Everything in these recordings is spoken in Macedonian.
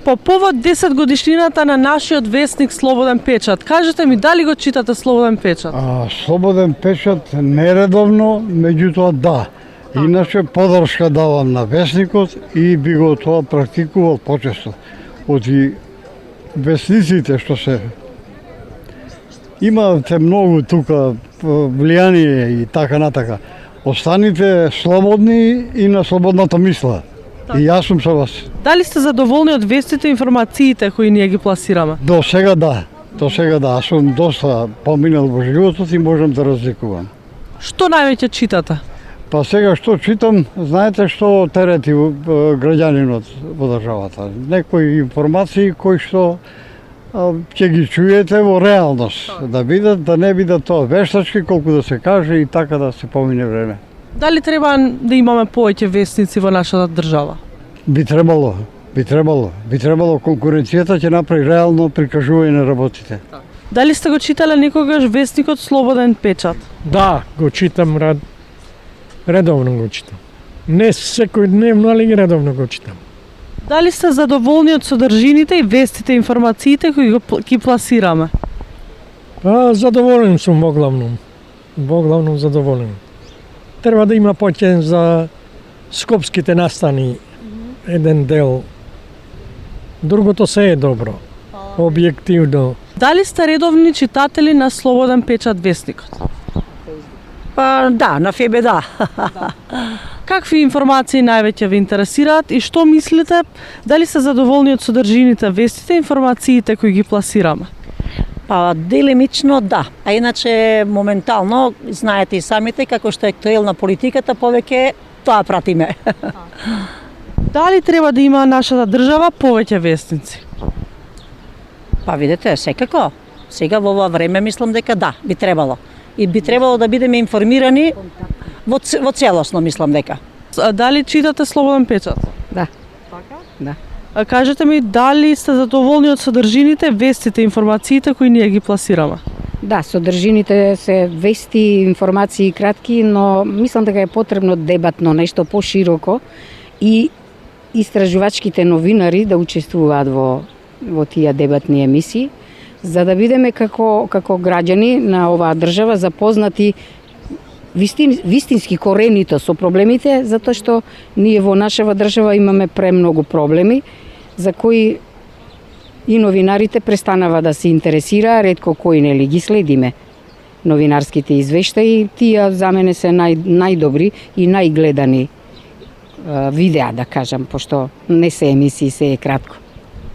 По повод 10 годишнината на нашиот весник Слободен печат, кажете ми дали го читате Слободен печат? Слободен печат нередовно, меѓутоа да. Иначе подршка давам на весникот и би го тоа практикувал почесто. Оти весниците што се имате многу тука влијание и така натака. Останите слободни и на слободната мисла. И јас сум со вас. Дали сте задоволни од вестите и информациите кои ние ги пласираме? До сега да. Аз сум доста поминал во животот и можам да разликувам. Што највеќе читате? Па сега што читам, знаете што терети граѓанинот во државата. Некои информации кои што ќе ги чуете во реалност. Да бидат, да не бидат тоа вештачки, колку да се каже и така да се помине време. Дали треба да имаме повеќе вестници во нашата држава? Би требало. Конкуренцијата ќе направи реално прикажување на работите. Дали сте го читале некогаш вестникот Слободен печат? Да, го читам редовно го читам. Не секојдневно, али редовно го читам. Дали сте задоволни од содржините и вестите и информациите кои ги пласираме? Задоволен сум воглавном задоволен. Треба да има поќе за скопските настани еден дел. Другото се е добро, објективно. Дали сте редовни читатели на Слободен печат вестникот? Па да, на ФБ да. Какви информации највеќе ве интересираат и што мислите, дали сте задоволни од содржините, вестите и информациите кои ги пласираме? Па делимично да, а иначе моментално знаете и самите како што е актуелна политиката, повеќе тоа пратиме. Дали треба да има нашата држава повеќе вестници? Па видите, секако. Сега во ова време мислам дека да, би требало. И би требало да бидеме информирани во целосно, мислам дека. Дали читате Слободен печат? Да. Така? Да. Кажете ми, дали сте задоволни од содржините, вестите, информациите кои ние ги пласираме? Да, содржините се вести, информации кратки, но мислам дека е потребно дебатно, нешто пошироко и истражувачките новинари да учествуваат во тие дебатни емисии, за да бидеме како граѓани на оваа држава запознати вистински корените со проблемите, затоа што ние во нашава држава имаме премногу проблеми за кои и новинарите престанава да се интересира, ретко кои нели ги следиме. Новинарските извештаи, тие за мене се најдобри и најгледани видеа, да кажам, пошто не се емисии, се е кратко.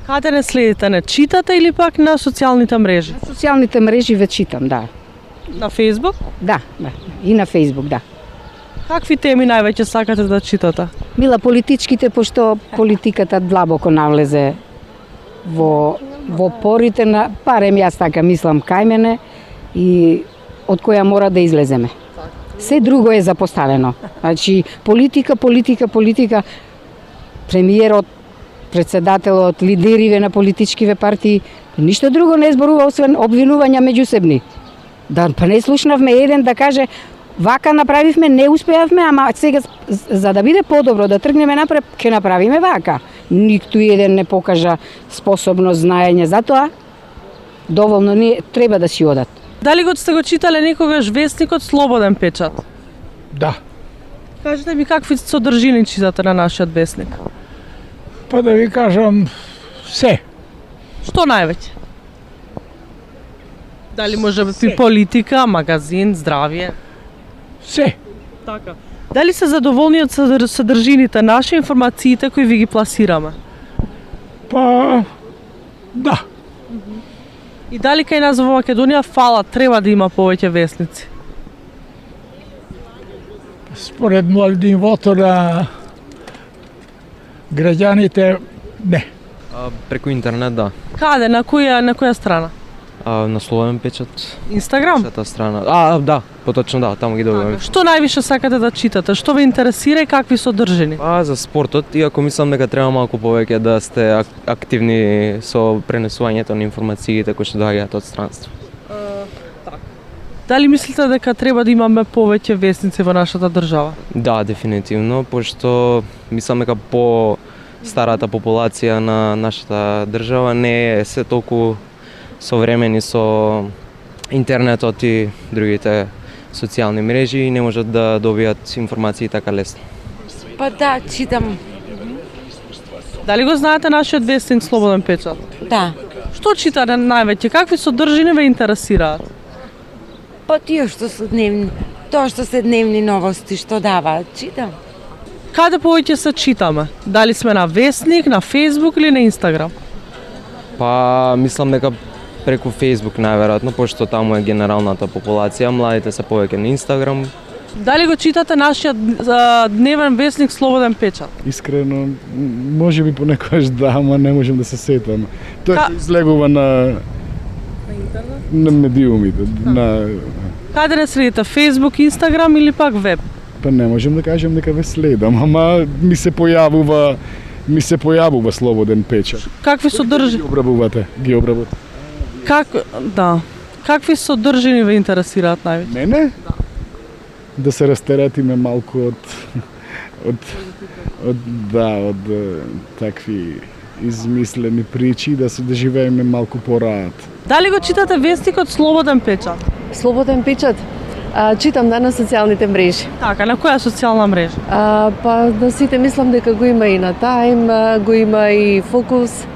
Каде не следите, не читате или пак на социјалните мрежи? На социјалните мрежи ве читам, да. На Фејсбук? Да, и на Фејсбук, да. Какви теми највеќе сакате да читате? Мила политичките, пошто политиката длабоко навлезе во порите на, парем јас така мислам, кај мене и од која мора да излеземе. Се друго е запоставено. Значи, политика, премиерот, председателот, лидериве на политичкиве партии, ништо друго не зборува освен обвинувања меѓусебни. Па не слушнавме еден да каже вака направивме, не успеавме, ама сега за да биде подобро да тргнеме напред, ќе направиме вака. Никто еден не покажа способност, знаење, затоа доволно не треба да си одат. Дали сте го читале некогаш вестникот Слободен печат? Да. Кажете ми какви содржини читате на нашиот вестник? Па да ви кажам се. Што највеќе? Дали може би политика, магазин, здравје? Се. Така. Дали се задоволни од содржините, наши информациите кои ви ги пласираме? Па да. И дали кај нас во Македонија фала треба да има повеќе вестници? Според нивото на граѓаните не. Преку интернет, да. Каде? На која страна? На Слободен печат. Инстаграм? Сета страна. Да, поточно да, таму ги добиваме. Што највише сакате да читате? Што ве интересира и какви содржини? За спортот, иако мислам дека треба малку повеќе да сте активни со пренесувањето на информациите кои што доаѓаат од странство. Дали мислите дека треба да имаме повеќе вестници во нашата држава? Да, дефинитивно, пошто мислам дека по старата популација на нашата држава не е се толку современи со интернетот и другите социјални мрежи и не можат да добијат информации така лесно. Па да, читам. Дали го знаете нашиот вестник Слободен печат? Да. Што читате највеќе? Какви содржини ве интересираат? Па тие што се дневни новости што даваат, читам. Каде повеќе се читаме? Дали сме на вестник, на Facebook или на Инстаграм? Па мислам дека преку Facebook најверојатно, пошто таму е генералната популација, младите се повеќе на Инстаграм. Дали го читате нашиот дневен вестник Слободен печат? Искрено, може би понекогаш да, ама не можем да се сетам. Тоа излегува на медиумите, на Каде не следите? Facebook, Инстаграм или пак веб? па не можем да кажем дека ве следам, ама ми се појавува Слободен печат. Какви содржини? Ги обработате. Какви содржини ве интересираат највеќе? Мене? Да се растеретиме малку од такви измислени причи, да живееме малку пораат. Дали го читате вестникот Слободен печат? Слободен печат. Читам на социјалните мрежи. Така, на која социјална мрежа? Па на сите мислам дека го има и на Time, го има и Focus.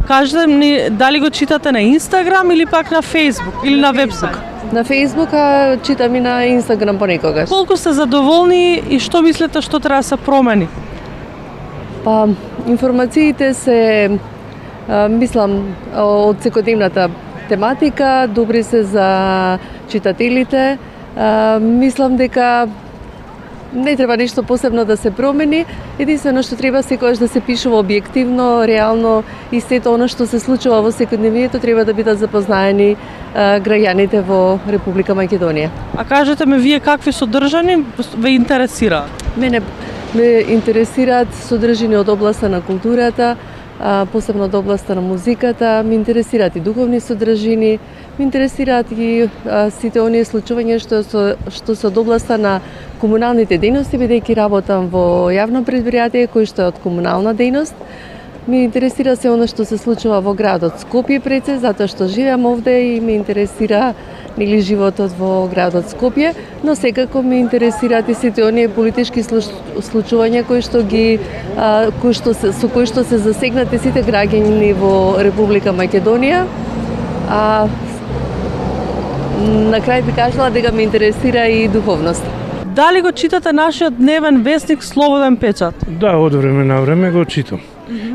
Кажете ми, дали го читате на Инстаграм или пак на Фейсбук или на вебсайт? На Фейсбук, а читам и на Инстаграм понекогаш. Колку сте задоволни и што мислите што треба да се промени? Па информациите се мислам од секојдневната тематика, добри се за читателите. Мислам дека не треба ништо посебно да се промени, единствено што треба секогаш да се пишува објективно, реално и сето оно што се случува во секојдневието треба да бидат запознаени граѓаните во Република Македонија. А кажете ми вие какви содржини ве интересираат? Мене ме интересираат содржини од областа на културата, посебно од областа на музиката, ме интересираат и духовни содржини, ме интересираат и сите оние случувања што се од областа на комуналните дејности, бидејќи работам во јавно предпријатие кој што е од комунална дејност. Ме интересира се оно што се случува во градот Скопје пред се, затоа што живеам овде и ме интересира животот во градот Скопје, но секако ме интересираат и сите оние политички случувања со кои што се засегнати сите граѓани во Република Македонија. На крај би кажала дека ме интересира и духовност. Дали го читате нашиот дневен вестник Слободен печат? Да, од време на време го читам.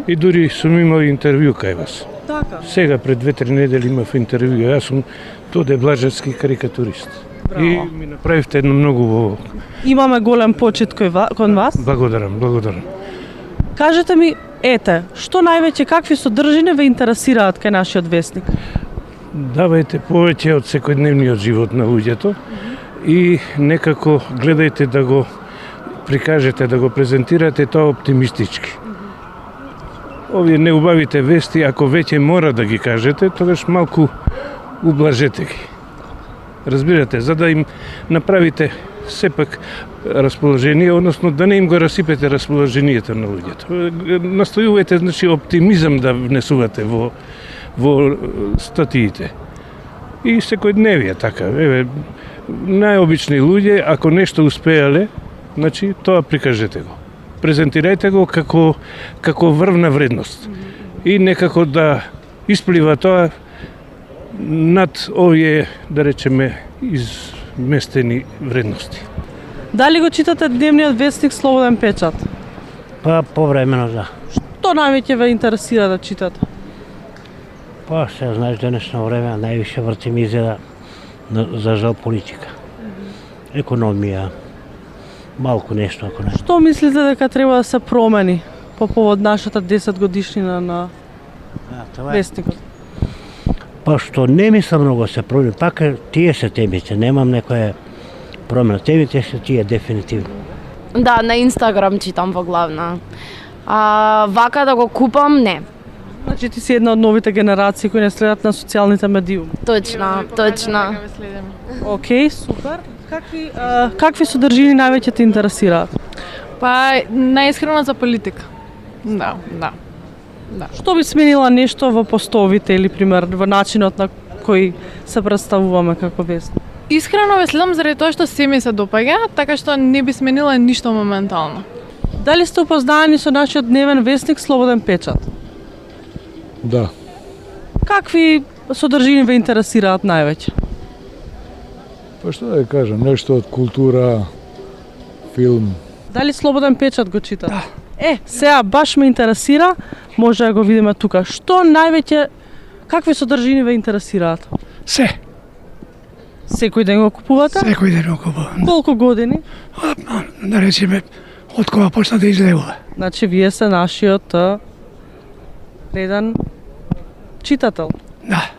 И дури сум имал интервју кај вас. Така. Сега пред 2-3 недели имав интервју. Јас сум Тоде Блажевски карикатурист. Браво. И ми направивте едно многу Имаме голем почит кон вас. Благодарам. Кажете ми, што највеќе какви содржини ве интересираат кај нашиот вестник? Давајте повеќе од секојдневниот живот на луѓето и некако гледајте да го прикажете, да го презентирате тоа оптимистички. Овие неубавите вести, ако веќе мора да ги кажете, тогаш малку ублажете ги. Разбирате, за да им направите сепак расположение, односно да не им го расипете расположението на луѓето. Настојувајте, значи, оптимизам да внесувате во статиите. И секојдневие така. Еве, најобични луѓе, ако нешто успеале, значи, тоа прикажете го. Презентирајте го како врвна вредност. И некако да исплива тоа над овие, да речеме, изместени вредности. Дали го читате дневниот вестник Слободен печат? Па повремено да. Што највеќе ве интересира да читате? Па се знаеш денешно време највише врти ми изгледа за жал политика. Економија, малку нешто ако не. Што мислите дека треба да се промени по повод нашата 10 годишнина на вестникот? Па што не мислам многу се промени, пак тие се темите, немам некоја промена. Темите се тие дефинитивно. Да, на Инстаграм читам во главна. Вака да го купам, не. Значи ти си една од новите генерации кои не следат на социјалните медиуми. Точно. Океј, супер. Какви содржини највеќе те интересираат? Па, најискрено за политика. Да. Што би сменила нешто во постовите или пример во начинот на кој се представуваме како вестник? Искрено ве следам заради тоа што се ми се допаѓа, така што не би сменила ништо моментално. Дали сте упознаени со нашиот дневен вестник Слободен печат? Да. Какви содржини ве интересираат највеќе? Па што да кажам, нешто од култура, филм. Дали Слободен печат го читате? Да. Сега баш ме интересира, може да го видиме тука. Што највеќе, какви содржини ве интересираат? Се. Секој ден го купувате? Секој ден го купувам. Колку години? Да речеме, од кога почна да излегува. Значи, вие се нашиот реден читател. Да.